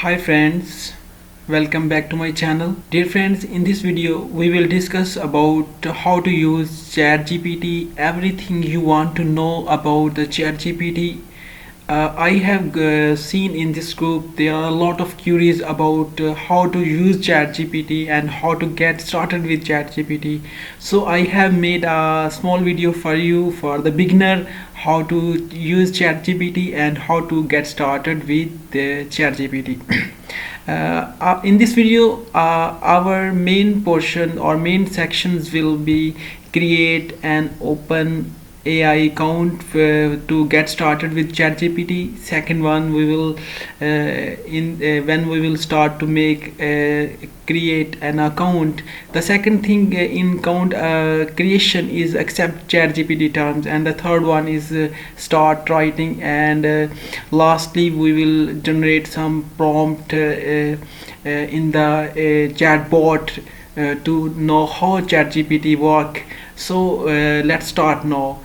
Hi friends, welcome back to my channel. Dear friends, in this video we will discuss about how to use ChatGPT, everything you want to know about the ChatGPT. I have seen in this group there are a lot of queries about how to use ChatGPT and how to get started with ChatGPT. So I have made a small video for you for the beginner, how to use ChatGPT and how to get started with the ChatGPT. In this video, our main portion or main sections will be create an open AI account to get started with ChatGPT. Second one, we will when we will start to make create an account. The second thing in account creation is accept ChatGPT terms, and the third one is start writing, and lastly we will generate some prompt in the chatbot to know how ChatGPT work. So let's start now.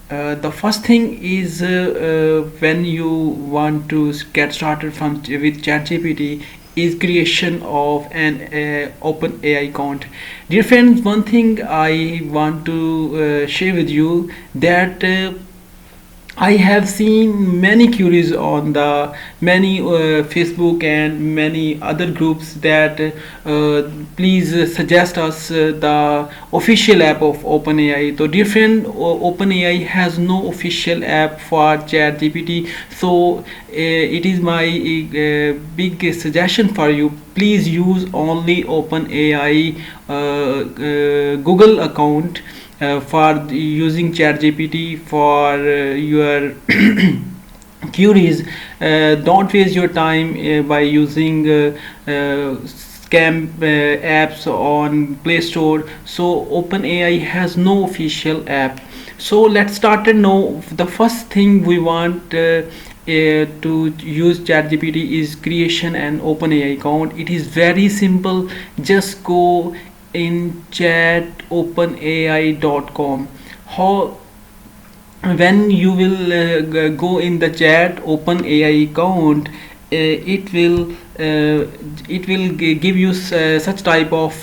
The first thing is when you want to get started with ChatGPT is creation of an OpenAI account. Dear friends, one thing I want to share with you that I have seen many queries on the many Facebook and many other groups that please suggest us the official app of OpenAI. So different OpenAI has no official app for ChatGPT. So it is my big suggestion for you. Please use only OpenAI Google account for using ChatGPT for your queries. Don't waste your time by using scam apps on Play Store. So OpenAI has no official app. So let's start now. The first thing we want to use ChatGPT is creation an OpenAI account. It is very simple. Just go in chat openai.com. How when you will go in the chat OpenAI account, it will give you such type of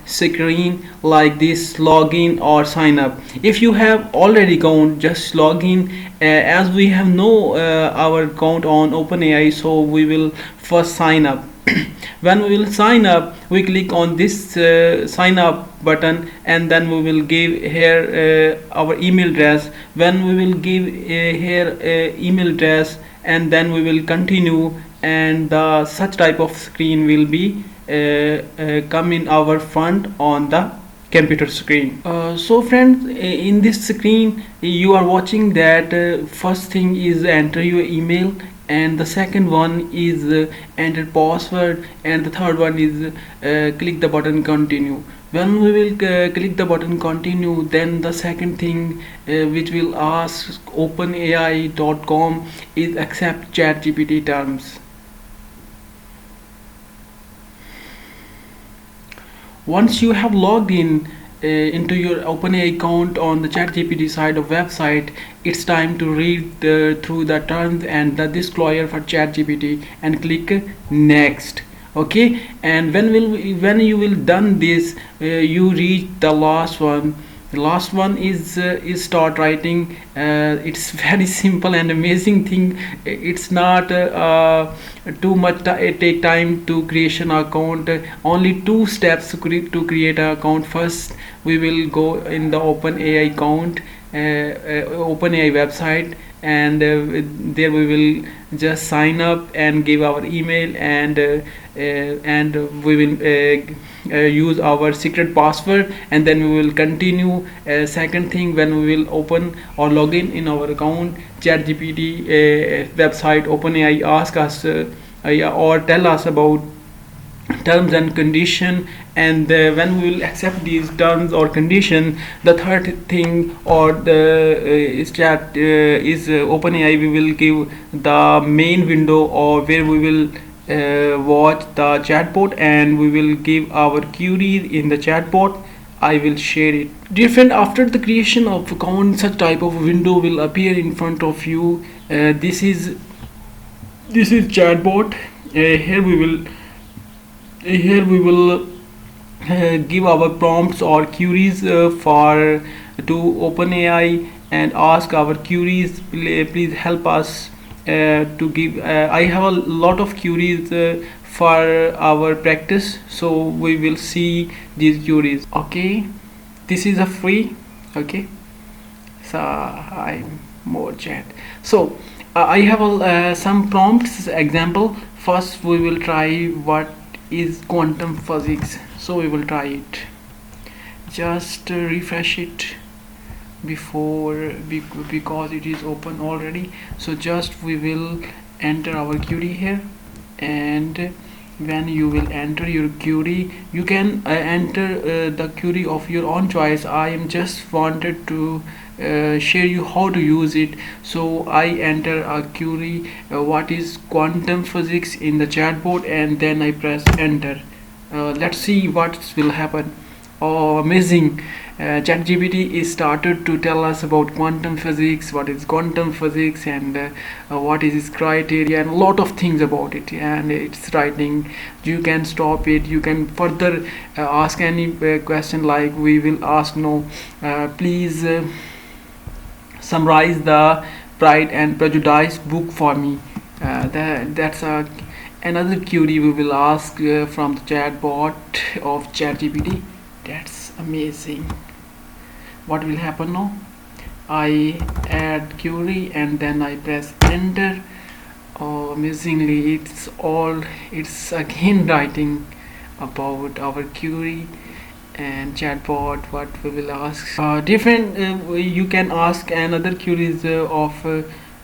screen like this: login or sign up. If you have already account, just log in. As we have no our account on OpenAI, so we will first sign up. When we will sign up, we click on this sign up button, and then we will give here our email address. When we will give here email address, and then we will continue, and the such type of screen will be come in our front on the computer screen. So friends, in this screen you are watching that first thing is enter your email, and the second one is enter password, and the third one is click the button continue. When we will click the button continue, then the second thing which will ask openai.com is accept ChatGPT terms. Once you have logged in into your OpenAI account on the ChatGPT side of website, it's time to read through the terms and the disclosure for ChatGPT and click next. Okay, and when you will done this, you reach the last one. The last one is start writing. It's very simple and amazing thing. It's not too much take time to creation account. Only two steps to create an account. First, we will go in the OpenAI account, OpenAI website, and there we will just sign up and give our email, and we will use our secret password, and then we will continue. Second thing, when we will open or log in our account, ChatGPT website, OpenAI ask us or tell us about terms and condition, and when we will accept these terms or condition, the third thing or the is OpenAI, we will give the main window or where we will watch the chatbot, and we will give our queries in the chatbot. I will share it. Different after the creation of account, such type of window will appear in front of you. This is chatbot, here we will give our prompts or queries for to OpenAI and ask our queries. Please help us to give. I have a lot of queries for our practice, so we will see these queries. Okay, this is a free. Okay, so I'm more chat. So I have some prompts. Example. First, we will try what is quantum physics. So we will try it. Just refresh it before because it is open already. So just we will enter our query here, and when you will enter your query, you can enter the query of your own choice. I am just wanted to share you how to use it. So I enter a query, what is quantum physics, in the chatbot, and then I press enter. Let's see what will happen. Oh, amazing. ChatGPT is started to tell us about quantum physics, what is quantum physics, and what is its criteria, and a lot of things about it. And it's writing. You can stop it. You can further ask any question, like we will ask, no, please summarize the Pride and Prejudice book for me. That's another query we will ask from the chatbot of ChatGPT. That's amazing. What will happen now? I add query and then I press enter. Oh, amazingly, it's again writing about our query and chatbot. What we will ask different. You can ask another queries of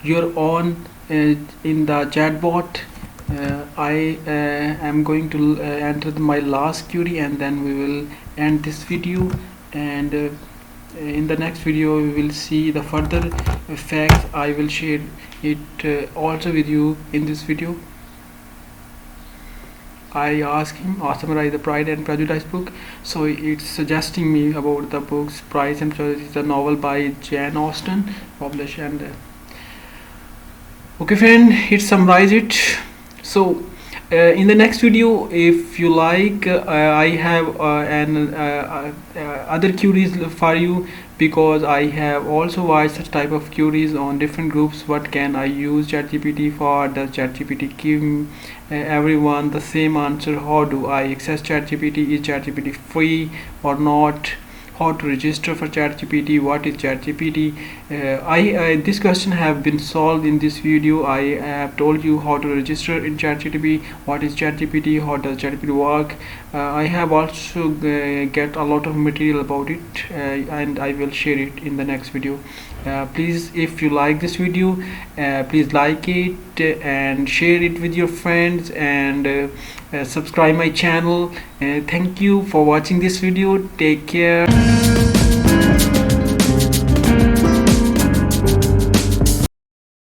your own in the chatbot. I am going to enter my last query, and then we will end this video, and in the next video we will see the further facts. I will share it also with you in this video. I ask him summarize the Pride and Prejudice book. So it's suggesting me about the books. Pride and Prejudice is a novel by Jane Austen, published, and okay friend, it summarize it. So in the next video, if you like, I have other queries for you, because I have also watched such type of queries on different groups. What can I use ChatGPT for? Does ChatGPT give everyone the same answer? How do I access ChatGPT? Is ChatGPT free or not? How to register for ChatGPT? What is ChatGPT? This question have been solved in this video. I have told you how to register in ChatGPT. What is ChatGPT? How does ChatGPT work? I have also get a lot of material about it, and I will share it in the next video. Please, if you like this video, please like it and share it with your friends, and subscribe my channel. Thank you for watching this video. Take care.